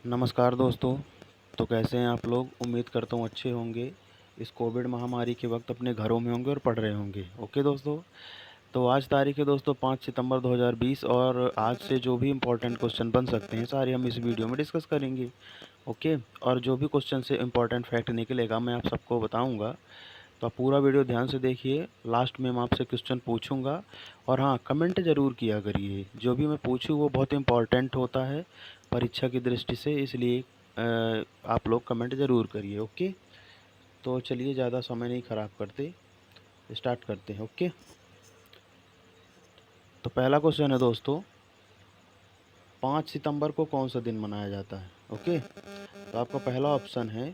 नमस्कार दोस्तों। तो कैसे हैं आप लोग? उम्मीद करता हूँ अच्छे होंगे। इस कोविड महामारी के वक्त अपने घरों में होंगे और पढ़ रहे होंगे। ओके दोस्तों, तो आज तारीख है दोस्तों 5 सितंबर 2020 और आज से जो भी इम्पोर्टेंट क्वेश्चन बन सकते हैं सारे हम इस वीडियो में डिस्कस करेंगे। ओके, और जो भी क्वेश्चन से इम्पोर्टेंट फैक्ट निकलेगा मैं आप सबको बताऊँगा। तो आप पूरा वीडियो ध्यान से देखिए। लास्ट में मैं आपसे क्वेश्चन पूछूंगा और हाँ, कमेंट ज़रूर किया करिए। जो भी मैं पूछूँ वो बहुत इम्पोर्टेंट होता है परीक्षा की दृष्टि से, इसलिए आप लोग कमेंट ज़रूर करिए। ओके, तो चलिए ज़्यादा समय नहीं ख़राब करते, स्टार्ट करते हैं। ओके, तो पहला क्वेश्चन है दोस्तों, 5 सितंबर को कौन सा दिन मनाया जाता है? ओके, तो आपका पहला ऑप्शन है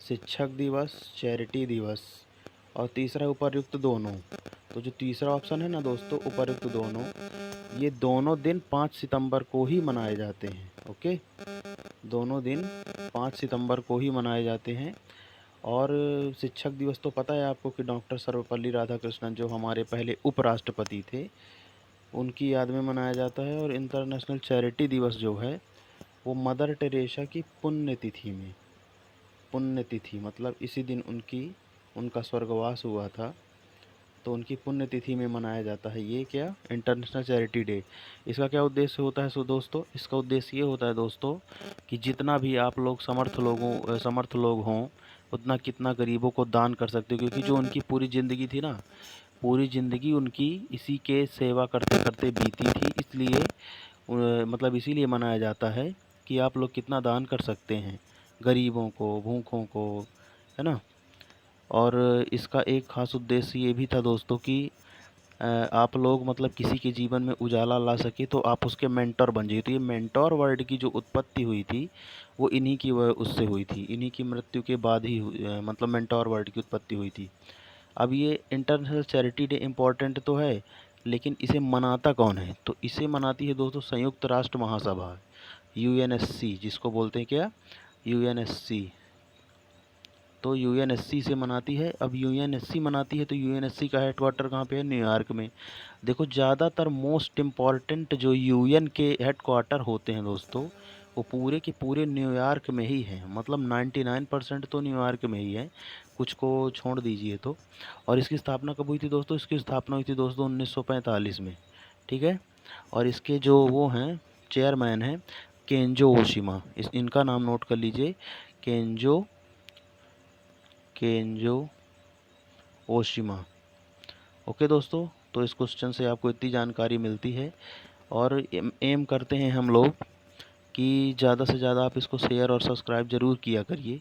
शिक्षक दिवस, चैरिटी दिवस, और तीसरा उपर्युक्त दोनों। तो जो तीसरा ऑप्शन है ना दोस्तों, उपर्युक्त दोनों, ये दोनों दिन 5 सितंबर को ही मनाए जाते हैं। ओके, दोनों दिन 5 सितंबर को ही मनाए जाते हैं। और शिक्षक दिवस तो पता है आपको कि डॉक्टर सर्वपल्ली राधाकृष्णन जो हमारे पहले उपराष्ट्रपति थे उनकी याद में मनाया जाता है। और इंटरनेशनल चैरिटी दिवस जो है वो मदर टेरेसा की पुण्यतिथि में, पुण्यतिथि मतलब इसी दिन उनका स्वर्गवास हुआ था, तो उनकी पुण्यतिथि में मनाया जाता है ये क्या, इंटरनेशनल चैरिटी डे। इसका क्या उद्देश्य होता है? सो दोस्तों, इसका उद्देश्य ये होता है दोस्तों कि जितना भी आप लोग समर्थ लोग हों उतना कितना गरीबों को दान कर सकते हो, क्योंकि जो उनकी पूरी ज़िंदगी थी ना, पूरी ज़िंदगी उनकी इसी के सेवा करते करते बीती थी। इसलिए मतलब इसीलिए मनाया जाता है कि आप लोग कितना दान कर सकते हैं गरीबों को, भूखों को, है ना। और इसका एक ख़ास उद्देश्य ये भी था दोस्तों कि आप लोग मतलब किसी के जीवन में उजाला ला सके तो आप उसके मेंटर बन जाइए। तो ये मेंटर वर्ड की जो उत्पत्ति हुई थी वो इन्हीं की उससे हुई थी, इन्हीं की मृत्यु के बाद ही मतलब मेंटर वर्ड की उत्पत्ति हुई थी। अब ये इंटरनेशनल चैरिटी डे इम्पोर्टेंट तो है, लेकिन इसे मनाता कौन है? तो इसे मनाती है दोस्तों संयुक्त राष्ट्र महासभा, यूएनएससी, जिसको बोलते हैं क्या, यूएनएससी। तो यूएनएससी से मनाती है। अब यूएनएससी मनाती है तो यूएनएससी का हेडक्वार्टर कहाँ पे है? न्यूयॉर्क में। देखो, ज़्यादातर मोस्ट इम्पॉर्टेंट जो यूएन के हेडक्वार्टर होते हैं दोस्तों वो पूरे के पूरे न्यूयॉर्क में ही हैं। मतलब 99% तो न्यूयॉर्क में ही है, कुछ को छोड़ दीजिए तो। और इसकी स्थापना कब हुई थी दोस्तों? इसकी स्थापना हुई थी दोस्तों 1945 में। ठीक है, और इसके जो वो हैं चेयरमैन हैं केंजो ओशिमा, इनका नाम नोट कर लीजिए, केंजो केंजो ओशिमा। ओके दोस्तों, तो इस क्वेश्चन से आपको इतनी जानकारी मिलती है। और एम करते हैं हम लोग कि ज़्यादा से ज़्यादा आप इसको शेयर और सब्सक्राइब ज़रूर किया करिए,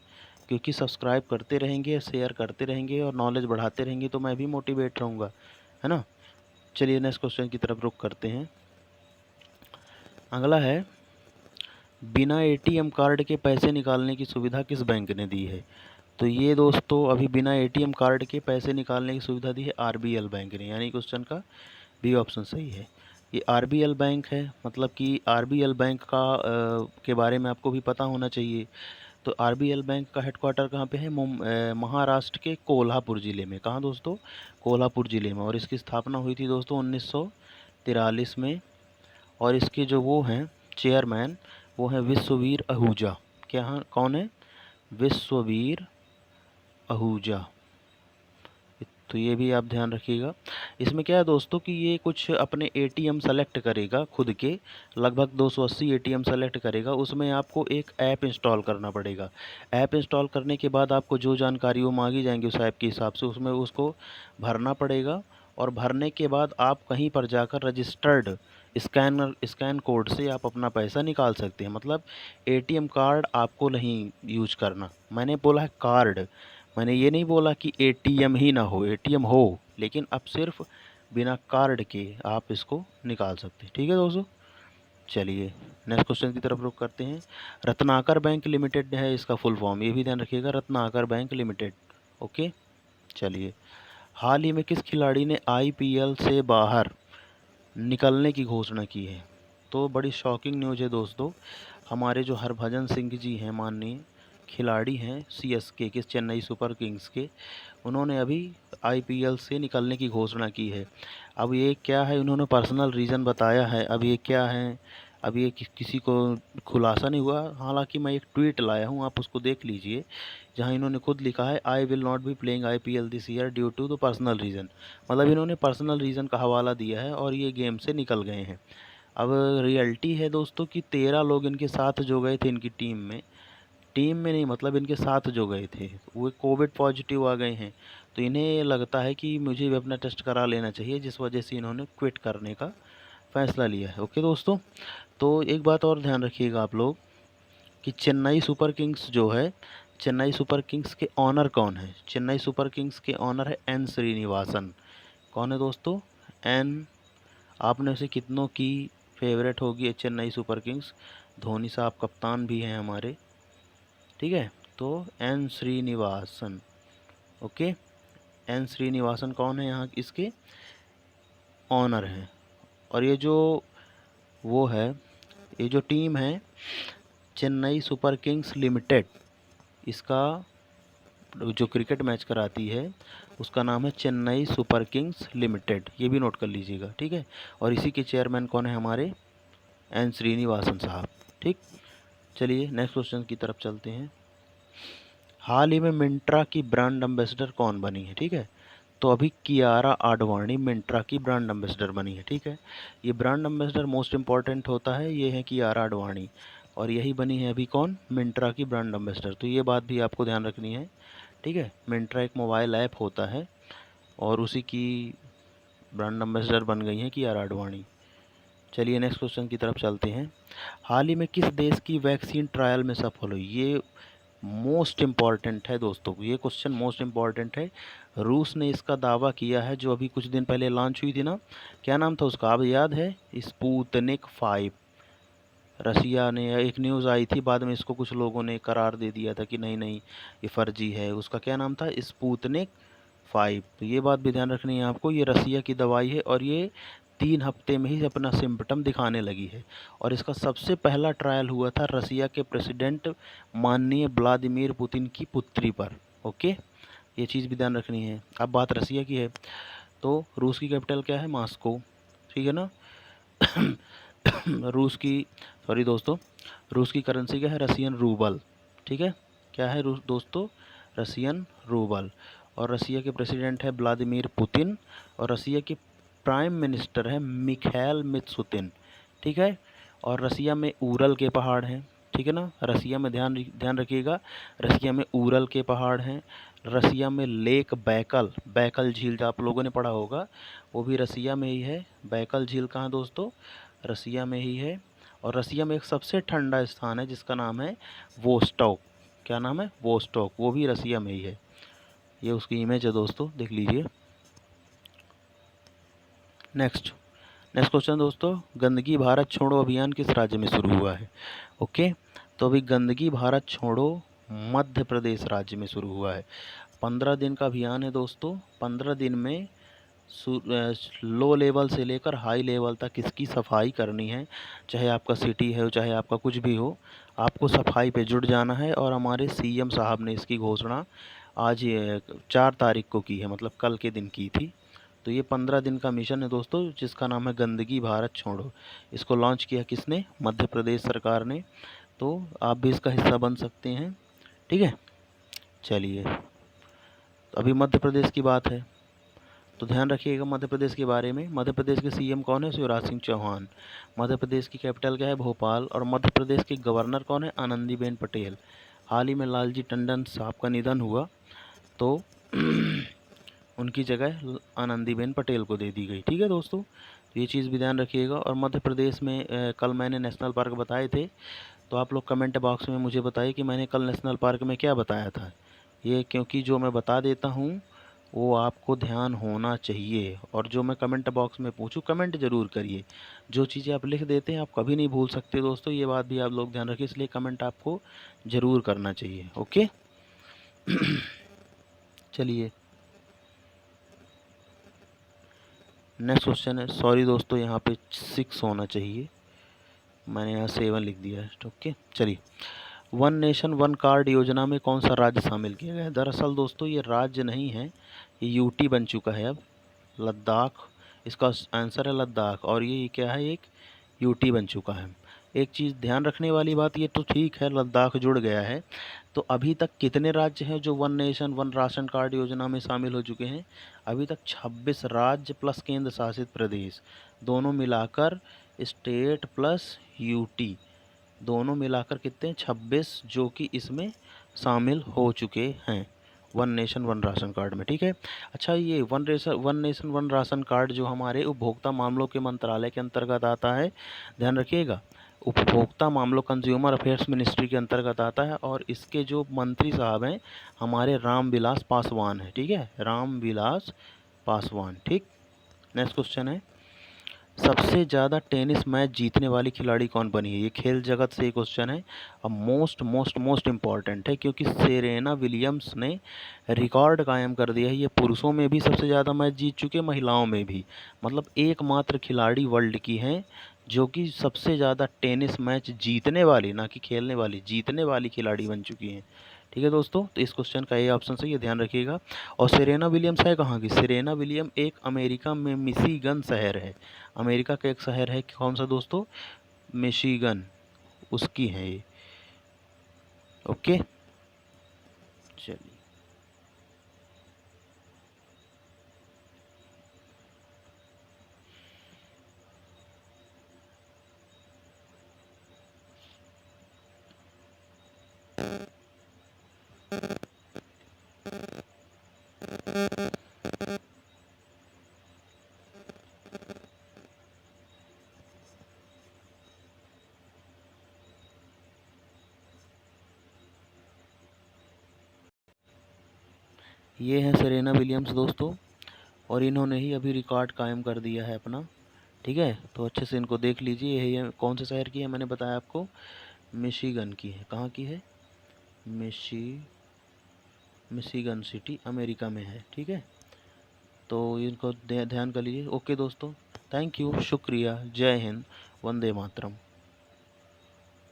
क्योंकि सब्सक्राइब करते रहेंगे, शेयर करते रहेंगे और नॉलेज बढ़ाते रहेंगे तो मैं भी मोटिवेट रहूँगा, है ना। चलिए नेक्स्ट क्वेश्चन की तरफ रुख करते हैं। अगला है, बिना एटीएम कार्ड के पैसे निकालने की सुविधा किस बैंक ने दी है? तो ये दोस्तों अभी बिना एटीएम कार्ड के पैसे निकालने की सुविधा दी है आरबीएल बैंक ने, यानी क्वेश्चन का बी ऑप्शन सही है। ये आरबीएल बैंक है, मतलब कि आरबीएल बैंक का के बारे में आपको भी पता होना चाहिए। तो आरबीएल बैंक का हेडक्वार्टर कहाँ पे है? महाराष्ट्र के कोल्हापुर ज़िले में। कहाँ दोस्तों? कोल्हापुर ज़िले में। और इसकी स्थापना हुई थी दोस्तों 1943 में। और इसके जो वो हैं चेयरमैन, वो हैं विश्ववीर आहूजा। क्या, कौन है? विश्ववीर आहूजा। तो ये भी आप ध्यान रखिएगा। इसमें क्या है दोस्तों कि ये कुछ अपने एटीएम सेलेक्ट करेगा खुद के, लगभग 280 एटीएम सेलेक्ट करेगा। उसमें आपको एक ऐप इंस्टॉल करना पड़ेगा। ऐप इंस्टॉल करने के बाद आपको जो जानकारी वो मांगी जाएंगी उस ऐप के हिसाब से उसमें उसको भरना पड़ेगा। और भरने के बाद आप कहीं पर जाकर रजिस्टर्ड स्कैन कोड से आप अपना पैसा निकाल सकते हैं। मतलब एटीएम कार्ड आपको नहीं यूज करना। मैंने बोला है कार्ड, मैंने ये नहीं बोला कि एटीएम ही ना हो, एटीएम हो, लेकिन अब सिर्फ बिना कार्ड के आप इसको निकाल सकते हैं। ठीक है दोस्तों, चलिए नेक्स्ट क्वेश्चन की तरफ रुख करते हैं। रत्नाकर बैंक लिमिटेड है इसका फुल फॉर्म, ये भी ध्यान रखिएगा, रत्नाकर बैंक लिमिटेड। ओके, चलिए, हाल ही में किस खिलाड़ी ने आईपीएल से बाहर निकलने की घोषणा की है? तो बड़ी शॉकिंग न्यूज़ है दोस्तों। हमारे जो हरभजन सिंह जी हैं, माननीय खिलाड़ी हैं सीएसके के, चेन्नई सुपर किंग्स के, उन्होंने अभी आईपीएल से निकलने की घोषणा की है। अब ये क्या है, उन्होंने पर्सनल रीज़न बताया है। अब ये क्या है अब ये किसी को खुलासा नहीं हुआ, हालांकि मैं एक ट्वीट लाया हूँ, आप उसको देख लीजिए, जहाँ इन्होंने खुद लिखा है I will not be playing IPL this year due to the personal reason. मतलब इन्होंने पर्सनल रीज़न का हवाला दिया है और ये गेम से निकल गए हैं। अब रियलिटी है दोस्तों कि 13 लोग इनके साथ जो गए थे इनकी टीम में नहीं, मतलब इनके साथ जो गए थे वो कोविड पॉजिटिव आ गए हैं। तो इन्हें लगता है कि मुझे भी अपना टेस्ट करा लेना चाहिए, जिस वजह से इन्होंने क्विट करने का फ़ैसला लिया है। ओके दोस्तों, तो एक बात और ध्यान रखिएगा आप लोग कि चेन्नई सुपर किंग्स जो है, चेन्नई सुपर किंग्स के ऑनर कौन है? चेन्नई सुपर किंग्स के ऑनर है एन श्रीनिवासन। कौन है दोस्तों? एन। आपने से कितनों की फेवरेट होगी चेन्नई सुपर किंग्स? धोनी साहब कप्तान भी हैं हमारे, ठीक है। तो N Srinivasan, okay. N Srinivasan कौन है? यहाँ इसके ऑनर हैं। और ये जो वो है, ये जो टीम है चेन्नई सुपर किंग्स लिमिटेड, इसका जो क्रिकेट मैच कराती है उसका नाम है चेन्नई सुपर किंग्स लिमिटेड, ये भी नोट कर लीजिएगा, ठीक है। और इसी के चेयरमैन कौन है? हमारे एन श्रीनिवासन साहब, ठीक। चलिए नेक्स्ट क्वेश्चन की तरफ चलते हैं। हाल ही में मिंत्रा की ब्रांड एम्बेसडर कौन बनी है? ठीक है, तो अभी कियारा आडवाणी मिंत्रा की ब्रांड एम्बेसडर बनी है, ठीक है। ये ब्रांड एम्बेसडर मोस्ट इम्पॉर्टेंट होता है, ये है कियारा आडवाणी, और यही बनी है अभी कौन? मिंत्रा की ब्रांड एम्बेसडर। तो ये बात भी आपको ध्यान रखनी है, ठीक है। मिंत्रा एक मोबाइल ऐप होता है और उसी की ब्रांड एम्बेसडर बन गई हैं कियारा आडवाणी। चलिए नेक्स्ट क्वेश्चन की तरफ चलते हैं। हाल ही में किस देश की वैक्सीन ट्रायल में सफल हुई? ये मोस्ट इम्पॉर्टेंट है दोस्तों, ये क्वेश्चन मोस्ट इम्पॉर्टेंट है। रूस ने इसका दावा किया है, जो अभी कुछ दिन पहले लॉन्च हुई थी ना, क्या नाम था उसका, आप याद है? स्पुतनिक 5। रसिया ने, एक न्यूज़ आई थी, बाद में इसको कुछ लोगों ने करार दे दिया था कि नहीं नहीं ये फर्जी है। उसका क्या नाम था? स्पुतनिक 5। तो ये बात भी ध्यान रखनी है आपको, ये रसिया की दवाई है और ये 3 हफ्ते में ही अपना सिम्पटम दिखाने लगी है। और इसका सबसे पहला ट्रायल हुआ था रसिया के प्रेसिडेंट माननीय व्लादिमीर पुतिन की पुत्री पर, ओके। ये चीज़ भी ध्यान रखनी है। अब बात रसिया की है, तो रूस की कैपिटल क्या है? मॉस्को, ठीक है ना। रूस की, सॉरी दोस्तों, रूस की करेंसी क्या है? रसियन रूबल, ठीक है। क्या है रूस दोस्तों? Russian rouble. और रसिया के प्रेसिडेंट है व्लादिमीर पुतिन, और रसिया के प्राइम मिनिस्टर है मिखाइल मित्सुतिन, ठीक है। और रसिया में उरल के पहाड़ हैं, ठीक है ना। रसिया में ध्यान रखिएगा, रसिया में उरल के पहाड़ हैं। रसिया में लेक बैकल, बैकल झील जो आप लोगों ने पढ़ा होगा, वो भी रसिया में ही है। बैकल झील कहाँ दोस्तों? रसिया में ही है। और रसिया में एक सबसे ठंडा स्थान है जिसका नाम है वोस्टॉक। क्या नाम है? वोस्टॉक, वो भी रसिया में ही है। ये उसकी इमेज है दोस्तों, देख लीजिए। नेक्स्ट क्वेश्चन दोस्तों, गंदगी भारत छोड़ो अभियान किस राज्य में शुरू हुआ है? ओके, तो अभी गंदगी भारत छोड़ो मध्य प्रदेश राज्य में शुरू हुआ है। 15 दिन का अभियान है दोस्तों। 15 दिन में लो लेवल से लेकर हाई लेवल तक इसकी सफाई करनी है। चाहे आपका सिटी है, चाहे आपका कुछ भी हो, आपको सफाई पे जुट जाना है। और हमारे CM साहब ने इसकी घोषणा आज 4 तारीख को की है, मतलब कल के दिन की थी। तो ये 15 दिन का मिशन है दोस्तों, जिसका नाम है गंदगी भारत छोड़ो। इसको लॉन्च किया किसने? मध्य प्रदेश सरकार ने। तो आप भी इसका हिस्सा बन सकते हैं, ठीक है। चलिए, तो अभी मध्य प्रदेश की बात है, तो ध्यान रखिएगा मध्य प्रदेश के बारे में। मध्य प्रदेश के CM कौन है? शिवराज सिंह चौहान। मध्य प्रदेश की कैपिटल क्या है? भोपाल। और मध्य प्रदेश के गवर्नर कौन है? आनंदीबेन पटेल। हाल ही में लालजी टंडन साहब का निधन हुआ, तो उनकी जगह आनंदीबेन पटेल को दे दी गई, ठीक है दोस्तों। तो ये चीज़ भी ध्यान रखिएगा। और मध्य प्रदेश में कल मैंने नेशनल पार्क बताए थे, तो आप लोग कमेंट बॉक्स में मुझे बताइए कि मैंने कल नेशनल पार्क में क्या बताया था। ये क्योंकि जो मैं बता देता हूँ वो आपको ध्यान होना चाहिए, और जो मैं कमेंट बॉक्स में पूछूं कमेंट ज़रूर करिए। जो चीज़ें आप लिख देते हैं आप कभी नहीं भूल सकते दोस्तों, ये बात भी आप लोग ध्यान रखिए, इसलिए कमेंट आपको ज़रूर करना चाहिए, ओके। चलिए नेक्स्ट क्वेश्चन है, सॉरी दोस्तों यहाँ पे 6 होना चाहिए, मैंने यहाँ 7 लिख दिया है, ओके। चलिए, वन नेशन वन कार्ड योजना में कौन सा राज्य शामिल किया गया है? दरअसल दोस्तों ये राज्य नहीं है, ये यूटी बन चुका है अब, लद्दाख। इसका आंसर है लद्दाख, और ये क्या है? एक यूटी बन चुका है। एक चीज़ ध्यान रखने वाली बात, ये तो ठीक है लद्दाख जुड़ गया है, तो अभी तक कितने राज्य हैं जो one nation one ration card योजना में शामिल हो चुके हैं? अभी तक 26 राज्य प्लस केंद्र शासित प्रदेश, दोनों मिलाकर स्टेट प्लस यूटी, दोनों मिलाकर कितने हैं? 26 जो कि इसमें शामिल हो चुके हैं one nation one ration card में। ठीक है। अच्छा, ये one nation one ration card जो हमारे उपभोक्ता मामलों के मंत्रालय के अंतर्गत आता है, ध्यान रखिएगा, उपभोक्ता मामलों कंज्यूमर अफेयर्स मिनिस्ट्री के अंतर्गत आता है, और इसके जो मंत्री साहब हैं हमारे रामविलास पासवान हैं। ठीक है, रामविलास पासवान। ठीक। नेक्स्ट क्वेश्चन है, सबसे ज़्यादा टेनिस मैच जीतने वाली खिलाड़ी कौन बनी है? ये खेल जगत से क्वेश्चन है और मोस्ट इम्पॉर्टेंट है, क्योंकि सेरेना विलियम्स ने रिकॉर्ड कायम कर दिया है। ये पुरुषों में भी सबसे ज़्यादा मैच जीत चुके, महिलाओं में भी, मतलब एकमात्र खिलाड़ी वर्ल्ड की हैं जो कि सबसे ज़्यादा टेनिस मैच जीतने वाली, ना कि खेलने वाली, जीतने वाली खिलाड़ी बन चुकी हैं। ठीक है दोस्तों, तो इस क्वेश्चन का ये ऑप्शन सही है, ध्यान रखिएगा। और सेरेना विलियम्स है कहाँ की? सेरेना विलियम एक अमेरिका में मिशिगन शहर है, अमेरिका का एक शहर है, कौन सा दोस्तों? मिशिगन, उसकी है ये। ओके, चलिए। ये है सेरेना विलियम्स दोस्तों, और इन्होंने ही अभी रिकॉर्ड कायम कर दिया है अपना। ठीक है, तो अच्छे से इनको देख लीजिए। ये कौन से शहर की है? मैंने बताया आपको, मिशिगन की है। कहाँ की है? मिशिगन सिटी, अमेरिका में है। ठीक है, तो इनको ध्यान कर लीजिए। ओके दोस्तों, थैंक यू, शुक्रिया, जय हिंद, वंदे मातरम।